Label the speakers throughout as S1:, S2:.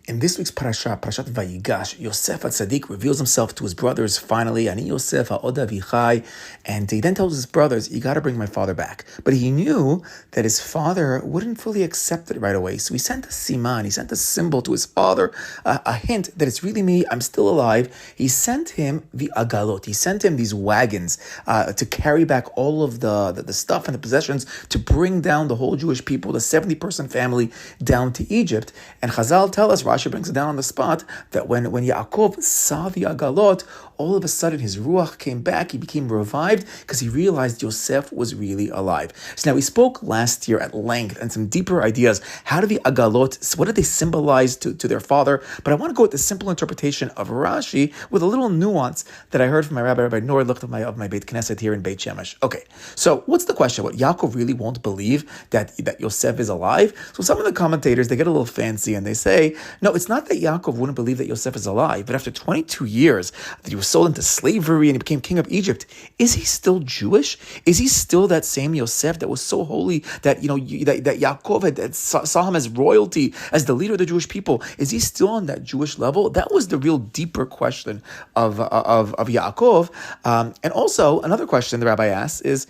S1: In this week's parasha, Parashat Vayigash, Yosef HaTzadik reveals himself to his brothers finally, Ani Yosef ha'od avichai, and he then tells his brothers, you got to bring my father back. But he knew that his father wouldn't fully accept it right away, so he sent a siman, he sent a symbol to his father, a hint that it's really me, I'm still alive. He sent him the agalot, he sent him these wagons to carry back all of the stuff and the possessions to bring down the whole Jewish people, the 70-person family, down to Egypt. And Chazal tell us, Rashi brings it down on the spot, that when Yaakov saw the agalot, all of a sudden his ruach came back, he became revived because he realized Yosef was really alive. So now we spoke last year at length and some deeper ideas. How do the agalot, what did they symbolize to their father? But I want to go with the simple interpretation of Rashi with a little nuance that I heard from my Rabbi Nor, looked of my Beit Knesset here in Beit Shemesh. Okay, so what's the question? What, Yaakov really won't believe that Yosef is alive? So some of the commentators, they get a little fancy and they say, no, it's not that Yaakov wouldn't believe that Yosef is alive, but after 22 years that he was sold into slavery and he became king of Egypt, is he still Jewish? Is he still that same Yosef that was so holy that that Yaakov saw him as royalty, as the leader of the Jewish people? Is he still on that Jewish level? That was the real deeper question of Yaakov. And also another question the rabbi asks is,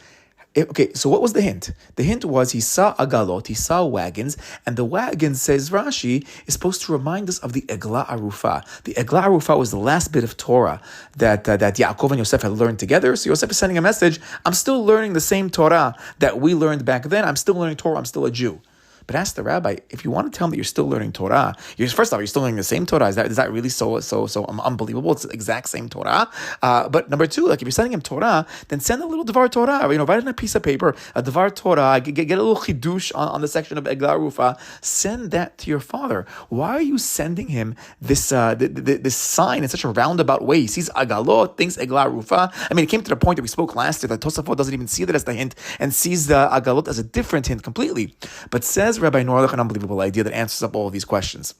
S1: okay, so what was the hint? The hint was he saw agalot, he saw wagons, and the wagons, says Rashi, is supposed to remind us of the eglah arufa. The eglah arufa was the last bit of Torah that Yaakov and Yosef had learned together. So Yosef is sending a message, I'm still learning the same Torah that we learned back then. I'm still learning Torah, I'm still a Jew. But ask the rabbi, if you want to tell me that you're still learning Torah, first off, you're still learning the same Torah. Is that really so unbelievable? It's the exact same Torah. But number two, like if you're sending him Torah, then send a little Devar Torah. Write it on a piece of paper, a Devar Torah. Get a little chidush on the section of Eglah Rufa. Send that to your father. Why are you sending him this sign in such a roundabout way? He sees agalot, thinks Eglah Rufa. It came to the point that we spoke last year that Tosafot doesn't even see that as the hint and sees the agalot as a different hint completely. But says Rabbi Norlich an unbelievable idea that answers up all of these questions.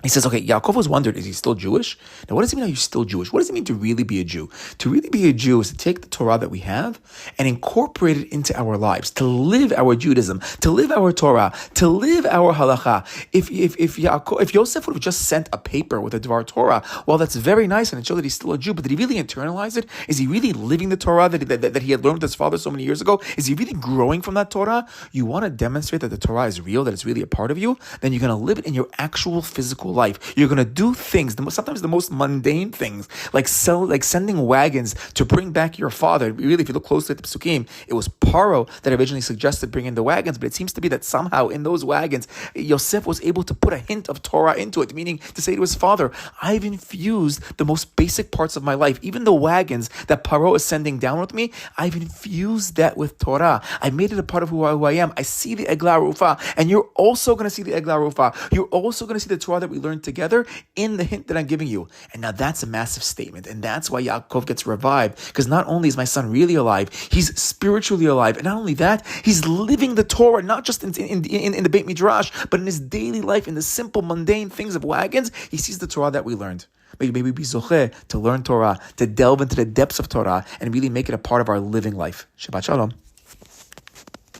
S1: He says, okay, Yaakov was wondered, is he still Jewish? Now, what does it mean, are you still Jewish? What does it mean to really be a Jew? To really be a Jew is to take the Torah that we have and incorporate it into our lives, to live our Judaism, to live our Torah, to live our halacha. If Yosef would have just sent a paper with a Dvar Torah, well, that's very nice and it showed that he's still a Jew, but did he really internalize it? Is he really living the Torah that he had learned with his father so many years ago? Is he really growing from that Torah? You want to demonstrate that the Torah is real, that it's really a part of you? Then you're going to live it in your actual physical life. You're going to do things, sometimes the most mundane things, like sending wagons to bring back your father. Really, if you look closely at the Psukim, it was Paro that originally suggested bringing the wagons, but it seems to be that somehow in those wagons, Yosef was able to put a hint of Torah into it, meaning to say to his father, I've infused the most basic parts of my life, even the wagons that Paro is sending down with me, I've infused that with Torah. I made it a part of who I am. I see the Eglah Rufa, and you're also going to see the Eglah Rufa. You're also going to see the Torah that we learned together in the hint that I'm giving you. And now that's a massive statement. And that's why Yaakov gets revived. Because not only is my son really alive, he's spiritually alive. And not only that, he's living the Torah, not just in the Beit Midrash, but in his daily life, in the simple, mundane things of wagons. He sees the Torah that we learned. Maybe be zocheh to learn Torah, to delve into the depths of Torah, and really make it a part of our living life. Shabbat Shalom.